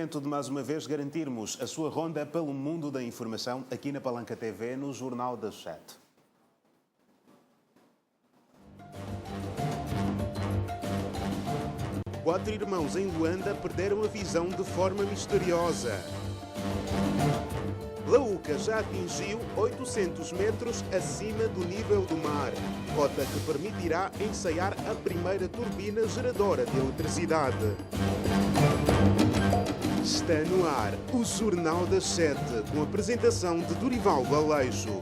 momento de mais uma vez garantirmos a sua ronda pelo mundo da informação aqui na Palanca TV, no Jornal das 7. Quatro irmãos em Luanda perderam a visão de forma misteriosa. Laúca já atingiu 800 metros acima do nível do mar, cota que permitirá ensaiar a primeira turbina geradora de eletricidade. Está no ar o Jornal das 7, com a apresentação de Dorival Valeixo.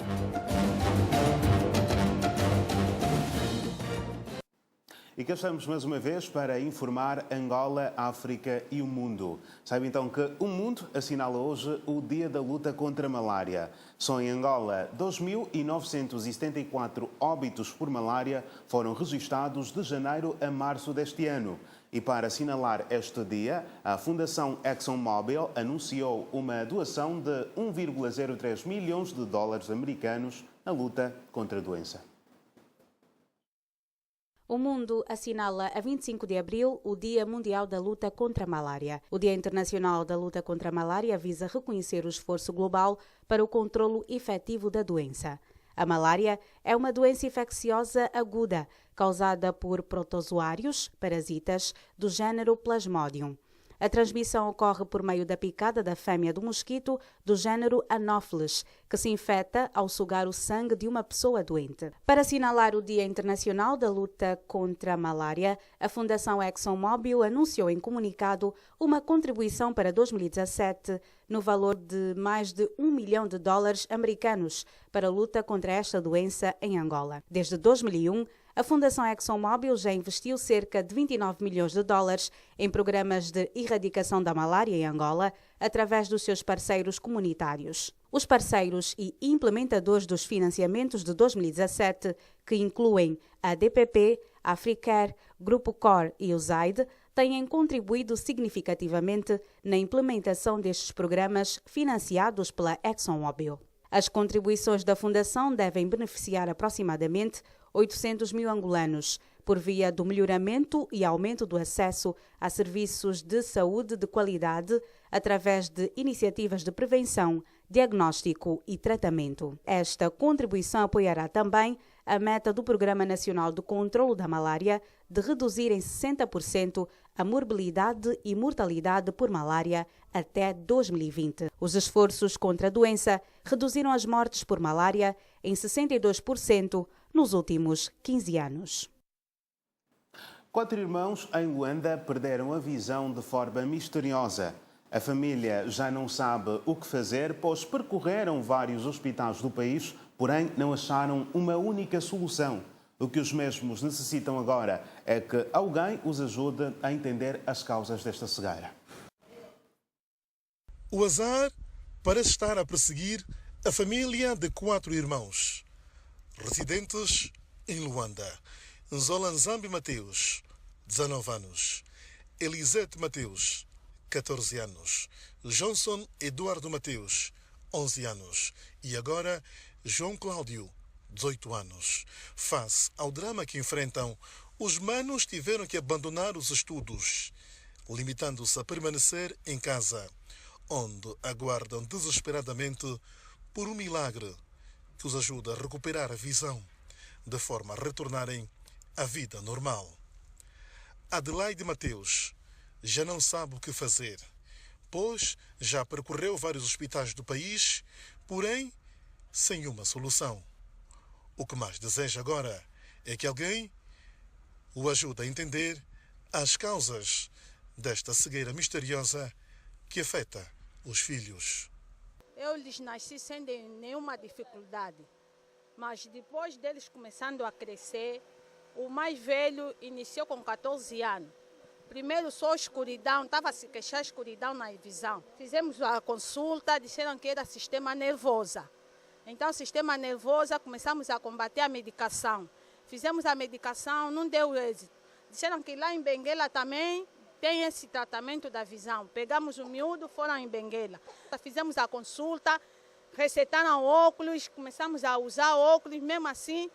E cá estamos mais uma vez para informar Angola, África e o mundo. Sabe então que o mundo assinala hoje o Dia da Luta contra a Malária. Só em Angola, 2.974 óbitos por malária foram registados de janeiro a março deste ano. E para assinalar este dia, a Fundação ExxonMobil anunciou uma doação de 1,03 milhões de dólares americanos na luta contra a doença. O mundo assinala a 25 de abril o Dia Mundial da Luta contra a Malária. O Dia Internacional da Luta contra a Malária visa reconhecer o esforço global para o controlo efetivo da doença. A malária é uma doença infecciosa aguda, causada por protozoários, parasitas, do género Plasmodium. A transmissão ocorre por meio da picada da fêmea do mosquito do género Anopheles, que se infecta ao sugar o sangue de uma pessoa doente. Para assinalar o Dia Internacional da Luta contra a Malária, a Fundação ExxonMobil anunciou em comunicado uma contribuição para 2017 no valor de mais de 1 milhão de dólares americanos para a luta contra esta doença em Angola. Desde 2001, a Fundação ExxonMobil já investiu cerca de 29 milhões de dólares em programas de erradicação da malária em Angola, através dos seus parceiros comunitários. Os parceiros e implementadores dos financiamentos de 2017, que incluem a DPP, a Africare, Grupo Core e o ZAID, têm contribuído significativamente na implementação destes programas financiados pela ExxonMobil. As contribuições da Fundação devem beneficiar aproximadamente 800 mil angolanos, por via do melhoramento e aumento do acesso a serviços de saúde de qualidade através de iniciativas de prevenção, diagnóstico e tratamento. Esta contribuição apoiará também a meta do Programa Nacional de Controlo da Malária de reduzir em 60% a morbilidade e mortalidade por malária até 2020. Os esforços contra a doença reduziram as mortes por malária em 62% nos últimos 15 anos. 4 irmãos em Luanda perderam a visão de forma misteriosa. A família já não sabe o que fazer, pois percorreram vários hospitais do país, porém não acharam uma única solução. O que os mesmos necessitam agora é que alguém os ajude a entender as causas desta cegueira. O azar parece estar a perseguir a família de 4 irmãos, residentes em Luanda. Nzolanzambi Mateus, 19 anos. Elisete Mateus, 14 anos. Johnson Eduardo Mateus, 11 anos. E agora, João Cláudio, 18 anos. Face ao drama que enfrentam, os manos tiveram que abandonar os estudos, limitando-se a permanecer em casa, onde aguardam desesperadamente por um milagre que os ajude a recuperar a visão, de forma a retornarem à vida normal. Adelaide Mateus já não sabe o que fazer, pois já percorreu vários hospitais do país, porém sem uma solução. O que mais deseja agora é que alguém o ajude a entender as causas desta cegueira misteriosa que afeta os filhos. Eu lhes nasci sem nenhuma dificuldade, mas depois deles começando a crescer, o mais velho iniciou com 14 anos. Primeiro só escuridão, estava a se queixar escuridão na visão. Fizemos a consulta, disseram que era sistema nervoso. Então, sistema nervoso, começamos a combater a medicação. Fizemos a medicação, não deu êxito. Disseram que lá em Benguela também tem esse tratamento da visão. Pegamos o miúdo, foram em Benguela. Fizemos a consulta, recetaram óculos, começamos a usar óculos, mesmo assim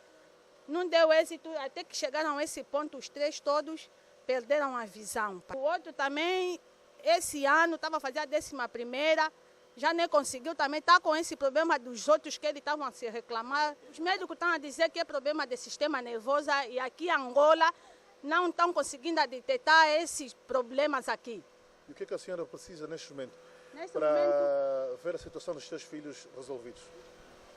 não deu êxito, até que chegaram a esse ponto, os 3 todos perderam a visão. O outro também esse ano estava a fazer a 11ª, já nem conseguiu, também está com esse problema dos outros que eles estavam a se reclamar. Os médicos estão a dizer que é problema de sistema nervoso e aqui em Angola não estão conseguindo detectar esses problemas aqui. E o que é que a senhora precisa neste momento Neste para momento, ver a situação dos seus filhos resolvidos?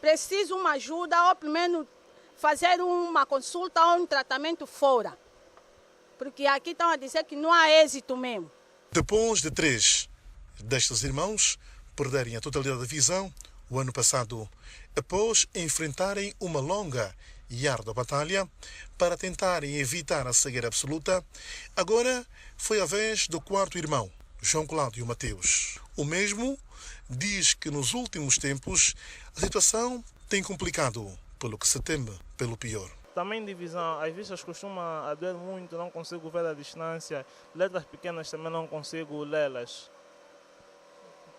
preciso uma ajuda ou pelo menos fazer uma consulta ou um tratamento fora. Porque aqui estão a dizer que não há êxito mesmo. Depois de 3 destes irmãos perderem a totalidade da visão o ano passado, após enfrentarem uma longa e árdua batalha para tentarem evitar a cegueira absoluta, agora foi a vez do 4º irmão, João Cláudio Mateus. O mesmo diz que nos últimos tempos a situação tem complicado, pelo que se teme pelo pior. Também divisão, às vezes costuma a doer muito, não consigo ver a distância. Letras pequenas também não consigo lê-las.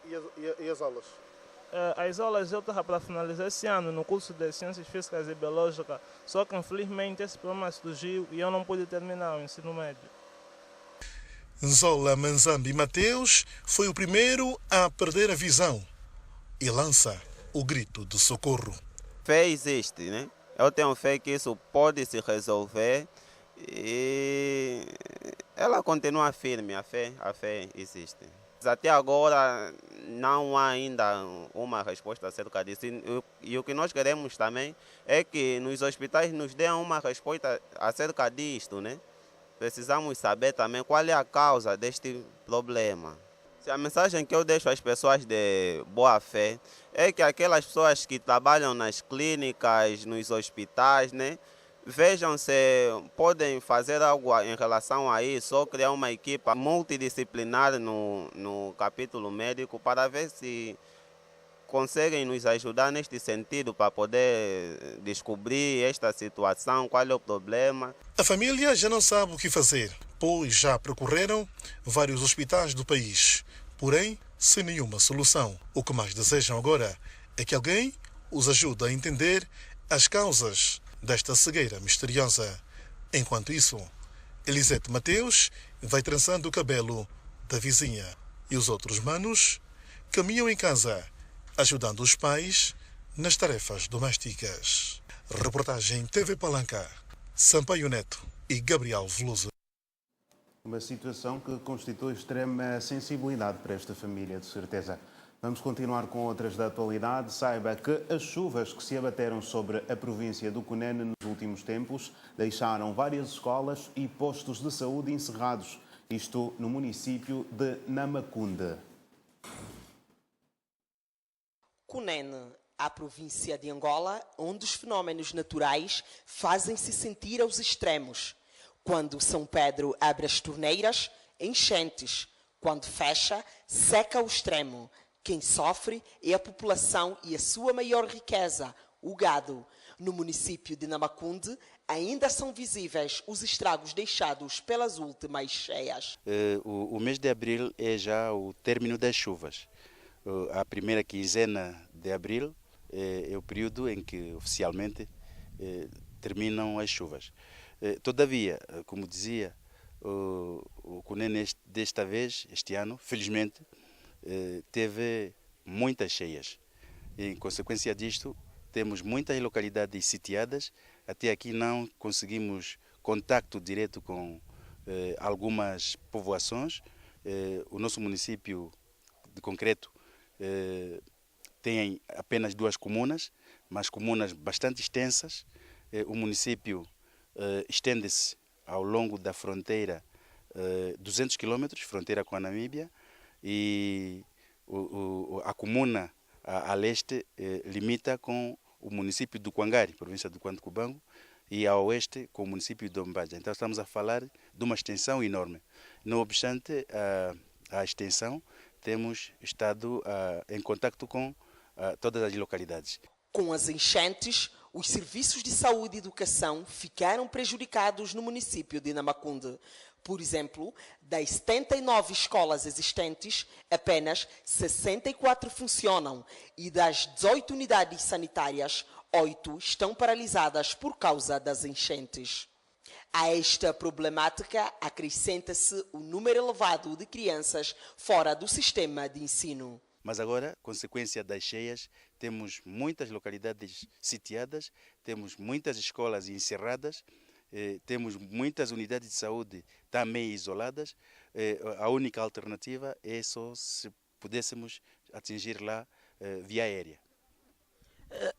E as aulas? As aulas eu estava para finalizar esse ano no curso de Ciências Físicas e Biológicas, só que infelizmente esse problema surgiu e eu não pude terminar o ensino médio. Nzola Manzambi Mateus foi o primeiro a perder a visão e lança o grito de socorro. Fé existe, né? Eu tenho fé que isso pode se resolver e ela continua firme, a fé existe. Até agora não há ainda uma resposta acerca disso e o que nós queremos também é que nos hospitais nos deem uma resposta acerca disto, né? Precisamos saber também qual é a causa deste problema. A mensagem que eu deixo às pessoas de boa fé é que aquelas pessoas que trabalham nas clínicas, nos hospitais, né, vejam se podem fazer algo em relação a isso, ou criar uma equipe multidisciplinar no capítulo médico para ver se conseguem nos ajudar neste sentido para poder descobrir esta situação, qual é o problema. A família já não sabe o que fazer, pois já percorreram vários hospitais do país, porém sem nenhuma solução. O que mais desejam agora é que alguém os ajude a entender as causas desta cegueira misteriosa. Enquanto isso, Elisete Mateus vai trançando o cabelo da vizinha e os outros manos caminham em casa, ajudando os pais nas tarefas domésticas. Reportagem TV Palanca, Sampaio Neto e Gabriel Veloso. Uma situação que constitui extrema sensibilidade para esta família, de certeza. Vamos continuar com outras da atualidade. Saiba que as chuvas que se abateram sobre a província do Cunene nos últimos tempos deixaram várias escolas e postos de saúde encerrados, isto no município de Namacunde. Cunene, a província de Angola, onde os fenómenos naturais fazem-se sentir aos extremos. Quando São Pedro abre as torneiras, enchentes. Quando fecha, seca ao extremo. Quem sofre é a população e a sua maior riqueza, o gado. No município de Namacunde, ainda são visíveis os estragos deixados pelas últimas cheias. O mês de abril é já o término das chuvas. A primeira quinzena de abril é o período em que oficialmente terminam as chuvas. Todavia, como dizia, o Cunene desta vez, este ano, felizmente, teve muitas cheias. Em consequência disto, temos muitas localidades sitiadas. Até aqui não conseguimos contacto direto com algumas povoações. O nosso município, de concreto, tem apenas 2 comunas, mas comunas bastante extensas. O município estende-se ao longo da fronteira 200 km, fronteira com a Namíbia, e a comuna a leste limita com o município do Quangari, província do Quanto Cubango, e a oeste com o município de Ombaja. Então estamos a falar de uma extensão enorme. Não obstante a extensão, temos estado em contacto com todas as localidades. Com as enchentes, os serviços de saúde e educação ficaram prejudicados no município de Namacunde. Por exemplo, das 79 escolas existentes, apenas 64 funcionam e das 18 unidades sanitárias, 8 estão paralisadas por causa das enchentes. A esta problemática acrescenta-se o número elevado de crianças fora do sistema de ensino. Mas agora, consequência das cheias, temos muitas localidades sitiadas, temos muitas escolas encerradas, temos muitas unidades de saúde também isoladas. A única alternativa é só se pudéssemos atingir lá via aérea.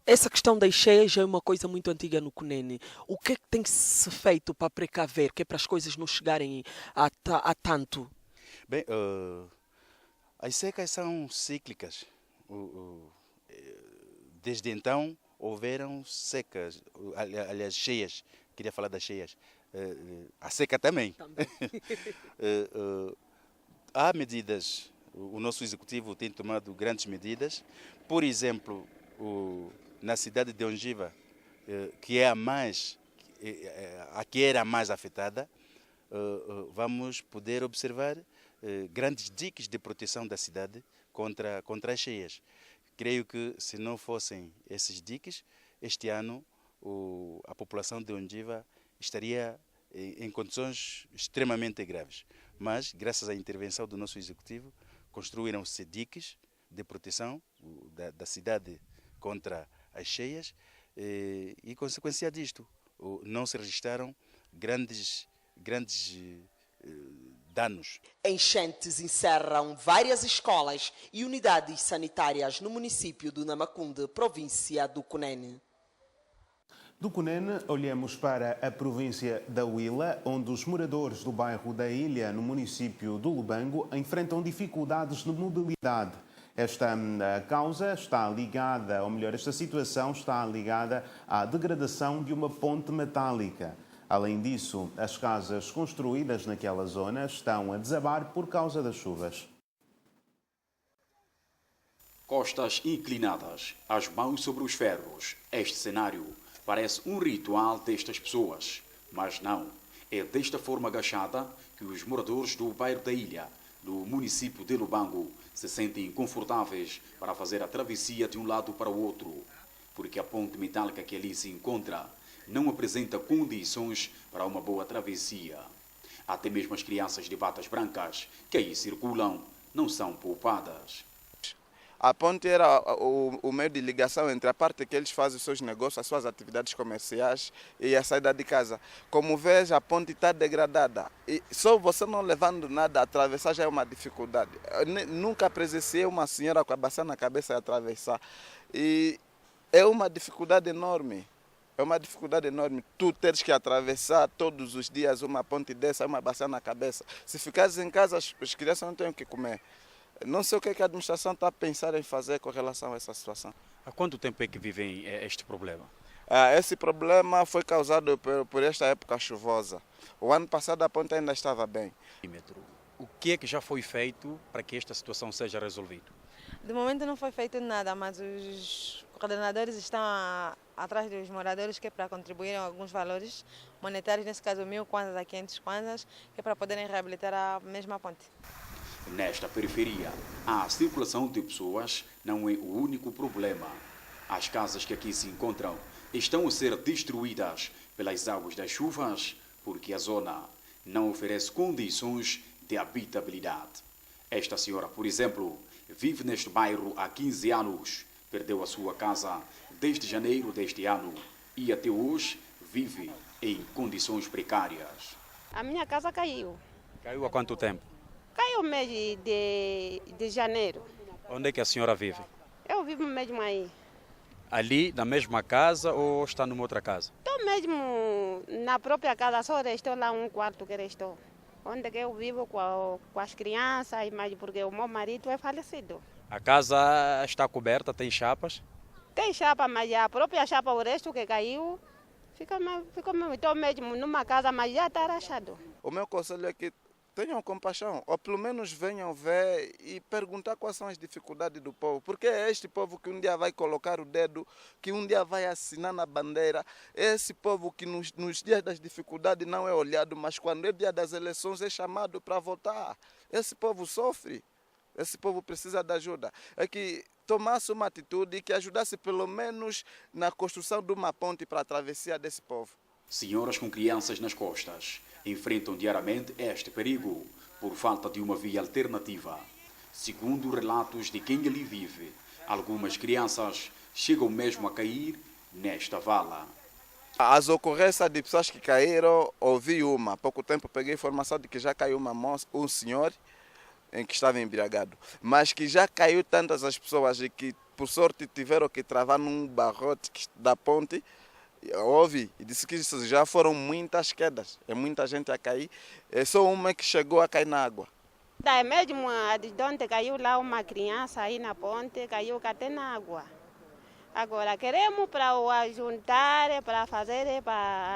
Essa questão das cheias é uma coisa muito antiga no Cunene. O que é que tem que ser feito para precaver, que é para as coisas não chegarem a tanto? Bem, as secas são cíclicas. Desde então houveram secas, aliás cheias, queria falar das cheias. A seca também. Há medidas, o nosso executivo tem tomado grandes medidas. Por exemplo, na cidade de Ongiva, que é a que era a mais afetada, vamos poder observar grandes diques de proteção da cidade contra as cheias. Creio que se não fossem esses diques, este ano a população de Ongiva estaria em condições extremamente graves. Mas, graças à intervenção do nosso executivo, construíram-se diques de proteção da cidade contra as cheias e, consequência disto, não se registraram grandes danos. Enchentes encerram várias escolas e unidades sanitárias no município do Namacunde, província do Cunene. Do Cunene, olhamos para a província da Huila, onde os moradores do bairro da Ilha, no município do Lubango, enfrentam dificuldades de mobilidade. Esta causa está ligada, ou melhor, esta situação está ligada à degradação de uma ponte metálica. Além disso, as casas construídas naquela zona estão a desabar por causa das chuvas. Costas inclinadas, as mãos sobre os ferros. Este cenário parece um ritual destas pessoas, mas não. É desta forma agachada que os moradores do bairro da Ilha, no município de Lubango, se sentem confortáveis para fazer a travessia de um lado para o outro, porque a ponte metálica que ali se encontra não apresenta condições para uma boa travessia. Até mesmo as crianças de batas brancas que aí circulam não são poupadas. A ponte era o meio de ligação entre a parte que eles fazem os seus negócios, as suas atividades comerciais e a saída de casa. Como vês, a ponte está degradada. E só você não levando nada a atravessar já é uma dificuldade. Eu nunca presenciei uma senhora com a bacia na cabeça e atravessar. E é uma dificuldade enorme. É uma dificuldade enorme. Tu teres que atravessar todos os dias uma ponte dessa, uma bacia na cabeça. Se ficares em casa, as crianças não têm o que comer. Não sei o que a administração está a pensar em fazer com relação a essa situação. Há quanto tempo é que vivem este problema? Esse problema foi causado por esta época chuvosa. O ano passado a ponte ainda estava bem. O que é que já foi feito para que esta situação seja resolvida? De momento não foi feito nada, mas os coordenadores estão atrás dos moradores que é para contribuírem alguns valores monetários, nesse caso 1.000 kwanzas a 500 kwanzas, que é para poderem reabilitar a mesma ponte. Nesta periferia, a circulação de pessoas não é o único problema. As casas que aqui se encontram estão a ser destruídas pelas águas das chuvas porque a zona não oferece condições de habitabilidade. Esta senhora, por exemplo, vive neste bairro há 15 anos. Perdeu a sua casa desde janeiro deste ano e até hoje vive em condições precárias. A minha casa caiu. Caiu há quanto tempo? Caiu no mês de janeiro. Onde é que a senhora vive? Eu vivo mesmo aí. Ali, na mesma casa ou está numa outra casa? Estou mesmo na própria casa, só restou lá um quarto que restou. Onde que eu vivo com as crianças, mas porque o meu marido é falecido. A casa está coberta, tem chapas? Tem chapa, mas a própria chapa, o resto que caiu, estou mesmo numa casa, mas já está rachado. O meu conselho é que tenham compaixão, ou pelo menos venham ver e perguntar quais são as dificuldades do povo. Porque é este povo que um dia vai colocar o dedo, que um dia vai assinar na bandeira. É esse povo que nos dias das dificuldades não é olhado, mas quando é dia das eleições é chamado para votar. Esse povo sofre, esse povo precisa de ajuda. É que tomasse uma atitude que ajudasse pelo menos na construção de uma ponte para a travessia desse povo. Senhoras com crianças nas costas enfrentam diariamente este perigo por falta de uma via alternativa. Segundo relatos de quem ali vive, algumas crianças chegam mesmo a cair nesta vala. As ocorrências de pessoas que caíram, ouvi uma. Há pouco tempo peguei informação de que já caiu um senhor em que estava embriagado. Mas que já caiu tantas as pessoas e que, por sorte, tiveram que travar num barrote da ponte. Ouvi e disse que já foram muitas quedas. É muita gente a cair. É só uma que chegou a cair na água. É mesmo de onde caiu lá uma criança aí na ponte, caiu até na água. Agora queremos para o ajuntar, para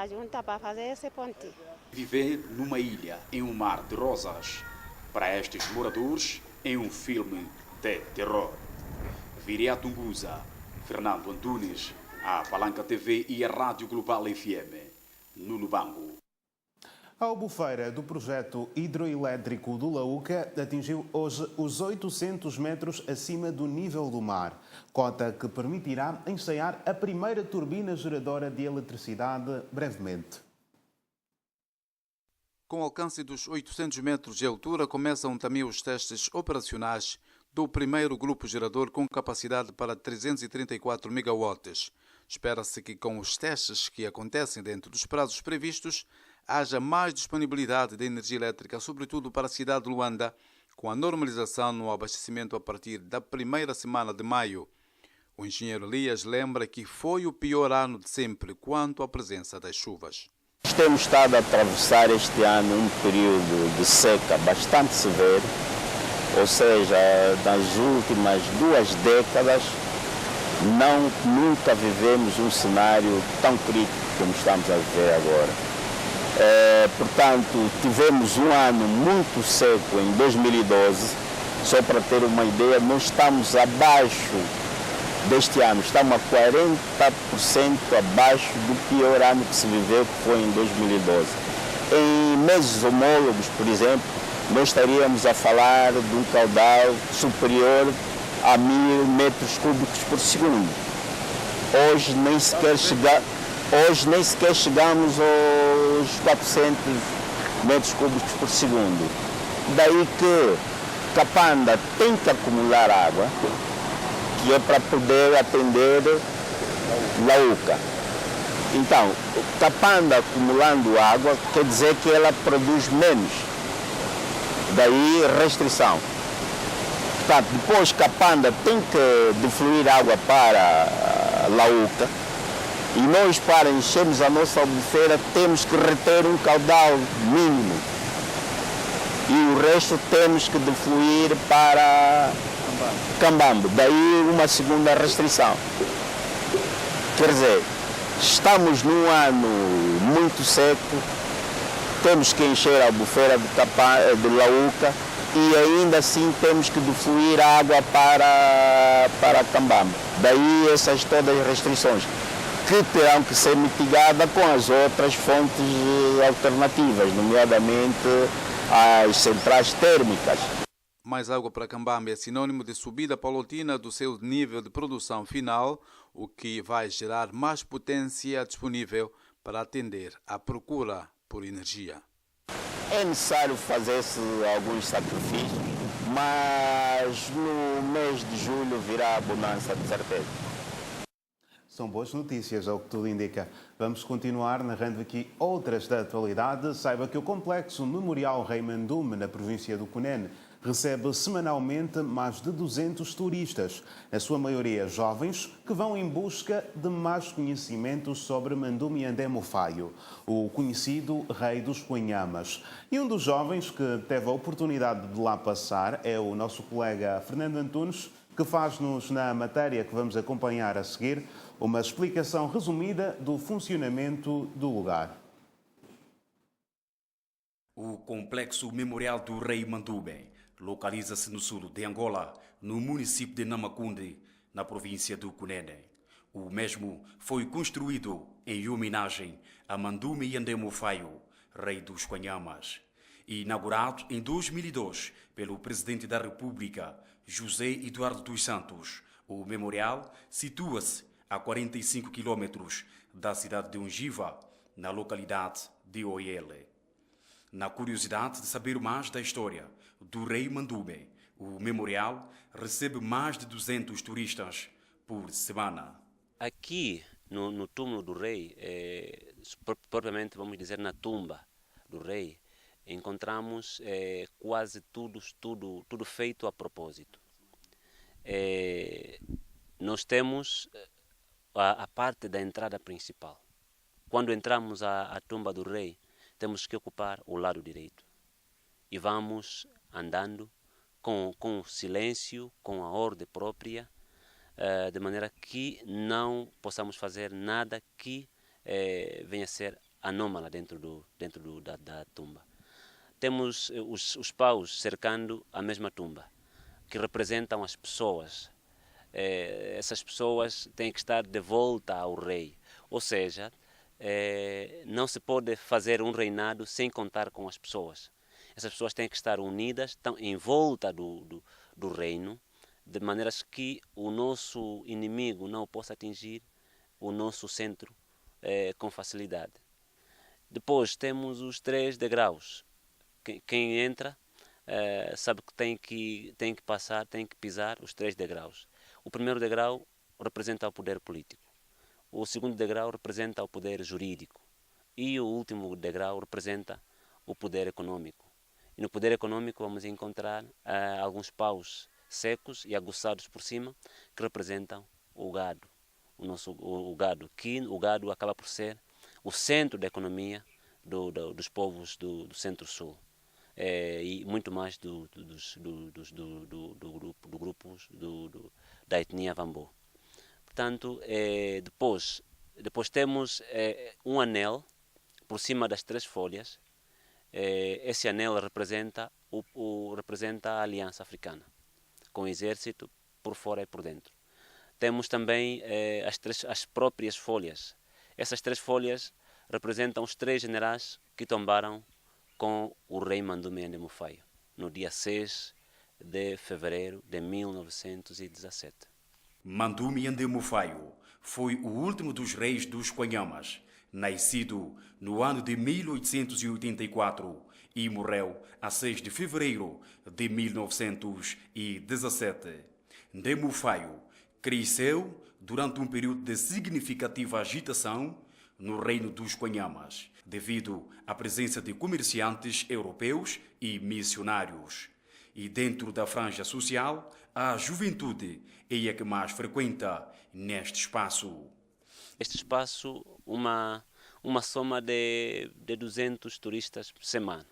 juntar para fazer esse ponte. Viver numa ilha em um mar de rosas, para estes moradores, é um filme de terror. Virei a Tungusa, Fernando Antunes, a Palanca TV e a Rádio Global FM, no Lubango. A albufeira do projeto hidroelétrico do Laúca atingiu hoje os 800 metros acima do nível do mar, cota que permitirá ensaiar a primeira turbina geradora de eletricidade brevemente. Com o alcance dos 800 metros de altura, começam também os testes operacionais do primeiro grupo gerador com capacidade para 334 megawatts. Espera-se que com os testes que acontecem dentro dos prazos previstos, haja mais disponibilidade de energia elétrica, sobretudo para a cidade de Luanda, com a normalização no abastecimento a partir da primeira semana de maio. O engenheiro Elias lembra que foi o pior ano de sempre quanto à presença das chuvas. Temos estado a atravessar este ano um período de seca bastante severo, ou seja, nas últimas 2 décadas nunca vivemos um cenário tão crítico como estamos a viver agora. Portanto, tivemos um ano muito seco em 2012, só para ter uma ideia, nós estamos abaixo deste ano, estamos a 40% abaixo do pior ano que se viveu, que foi em 2012. Em meses homólogos, por exemplo, nós estaríamos a falar de um caudal superior a 1000 metros cúbicos por segundo. Hoje nem sequer chegamos aos 400 metros cúbicos por segundo. Daí que Capanda tem que acumular água, que é para poder atender Laúca. Então, Capanda acumulando água quer dizer que ela produz menos. Daí restrição. Portanto, depois Capanda tem que defluir água para Laúca. E nós, para enchermos a nossa albufeira, temos que reter um caudal mínimo. E o resto temos que defluir para Cambambe. Daí uma segunda restrição. Quer dizer, estamos num ano muito seco, temos que encher a albufeira de Laúca e ainda assim temos que defluir a água para Cambambe. Daí essas todas as restrições, que terão que ser mitigadas com as outras fontes alternativas, nomeadamente as centrais térmicas. Mais água para Cambambe é sinônimo de subida paulatina do seu nível de produção final, o que vai gerar mais potência disponível para atender à procura por energia. É necessário fazer-se alguns sacrifícios, mas no mês de julho virá a bonança, de certeza. São boas notícias, ao que tudo indica. Vamos continuar narrando aqui outras da atualidade. Saiba que o Complexo Memorial Rei Mandume, na província do Cunene, recebe semanalmente mais de 200 turistas, na sua maioria jovens, que vão em busca de mais conhecimentos sobre Mandume Yandé Mofaio, o conhecido Rei dos Quanhamas. E um dos jovens que teve a oportunidade de lá passar é o nosso colega Fernando Antunes, que faz-nos, na matéria que vamos acompanhar a seguir, uma explicação resumida do funcionamento do lugar. O Complexo Memorial do Rei Mandume localiza-se no sul de Angola, no município de Namakunde, na província do Cunene. O mesmo foi construído em homenagem a Mandume Yandé Mofaio, Rei dos Quanhamas. Inaugurado em 2002 pelo Presidente da República, José Eduardo dos Santos, o memorial situa-se a 45 quilômetros da cidade de Ungiva, na localidade de Oyele. Na curiosidade de saber mais da história do rei Mandube, o memorial recebe mais de 200 turistas por semana. Aqui, no túmulo do rei, propriamente vamos dizer na tumba do rei, encontramos quase tudo feito a propósito. Nós temos a parte da entrada principal. Quando entramos à tumba do rei, temos que ocupar o lado direito. E vamos andando com silêncio, com a ordem própria, de maneira que não possamos fazer nada que venha a ser anômala dentro da tumba. Temos os paus cercando a mesma tumba, que representam as pessoas. Essas pessoas têm que estar de volta ao rei, ou seja, não se pode fazer um reinado sem contar com as pessoas. Essas pessoas têm que estar unidas, estão em volta do reino, de maneiras que o nosso inimigo não possa atingir o nosso centro com facilidade. Depois temos os 3 degraus. Quem entra sabe que tem que passar, tem que pisar os 3 degraus. O primeiro degrau representa o poder político. O segundo degrau representa o poder jurídico. E o último degrau representa o poder econômico. E no poder econômico vamos encontrar alguns paus secos e aguçados por cima, que representam o gado. O gado acaba por ser o centro da economia dos povos do Centro-Sul. E muito mais da etnia Vambo. Portanto, depois temos um anel por cima das 3 folhas. Esse anel representa a Aliança Africana, com o exército por fora e por dentro. Temos também as próprias folhas. Essas 3 folhas representam os 3 generais que tombaram com o rei Mandume Ande Mufaio, no dia 6 de fevereiro de 1917. Mandume Ande Mufaio foi o último dos reis dos Quanhamas, nascido no ano de 1884 e morreu a 6 de fevereiro de 1917. Ande Mufaio cresceu durante um período de significativa agitação no reino dos Quanhamas, devido à presença de comerciantes europeus e missionários. E dentro da franja social, a juventude é a que mais frequenta neste espaço. Este espaço, uma soma de 200 turistas por semana.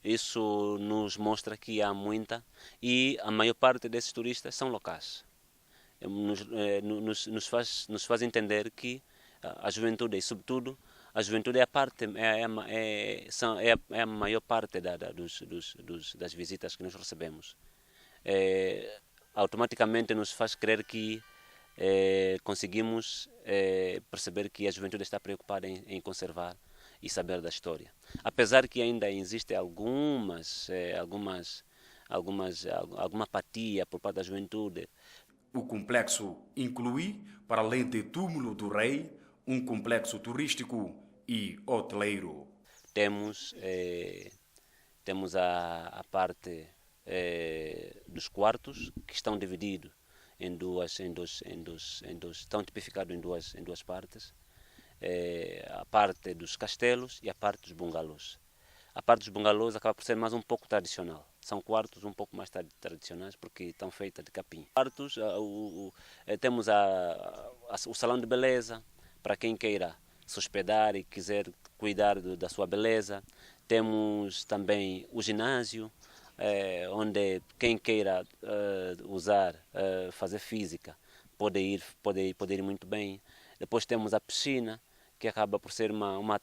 Isso nos mostra que há muita, e a maior parte desses turistas são locais. Nos faz entender que a juventude, e sobretudo a juventude, é a maior parte das visitas que nós recebemos. Automaticamente nos faz crer que conseguimos perceber que a juventude está preocupada em conservar e saber da história. Apesar que ainda existe alguma apatia por parte da juventude. O complexo inclui, para além do túmulo do rei, um complexo turístico e hoteleiro. Temos a parte dos quartos, que estão divididos estão tipificados em duas partes. A parte dos castelos e a parte dos bungalôs. A parte dos bungalôs acaba por ser mais um pouco tradicional. São quartos um pouco mais tradicionais porque estão feitos de capim. Quartos, temos o salão de beleza, para quem queira se hospedar e quiser cuidar da sua beleza. Temos também o ginásio, onde quem queira fazer física, pode ir muito bem. Depois temos a piscina, que acaba por ser uma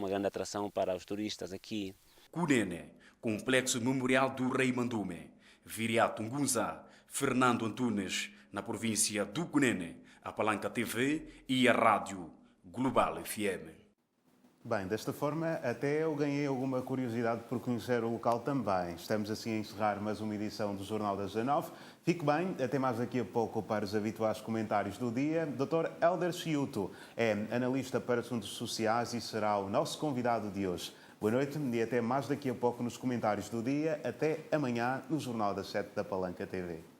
grande atração para os turistas aqui. Cunene, Complexo Memorial do Rei Mandume. Viriato Ngunza, Fernando Antunes, na província do Cunene, a Palanca TV e a Rádio Global FM. Bem, desta forma até eu ganhei alguma curiosidade por conhecer o local também. Estamos assim a encerrar mais uma edição do Jornal das 19. Fique bem, até mais daqui a pouco para os habituais comentários do dia. Dr. Hélder Chiuto é analista para assuntos sociais e será o nosso convidado de hoje. Boa noite e até mais daqui a pouco nos comentários do dia. Até amanhã no Jornal das 7 da Palanca TV.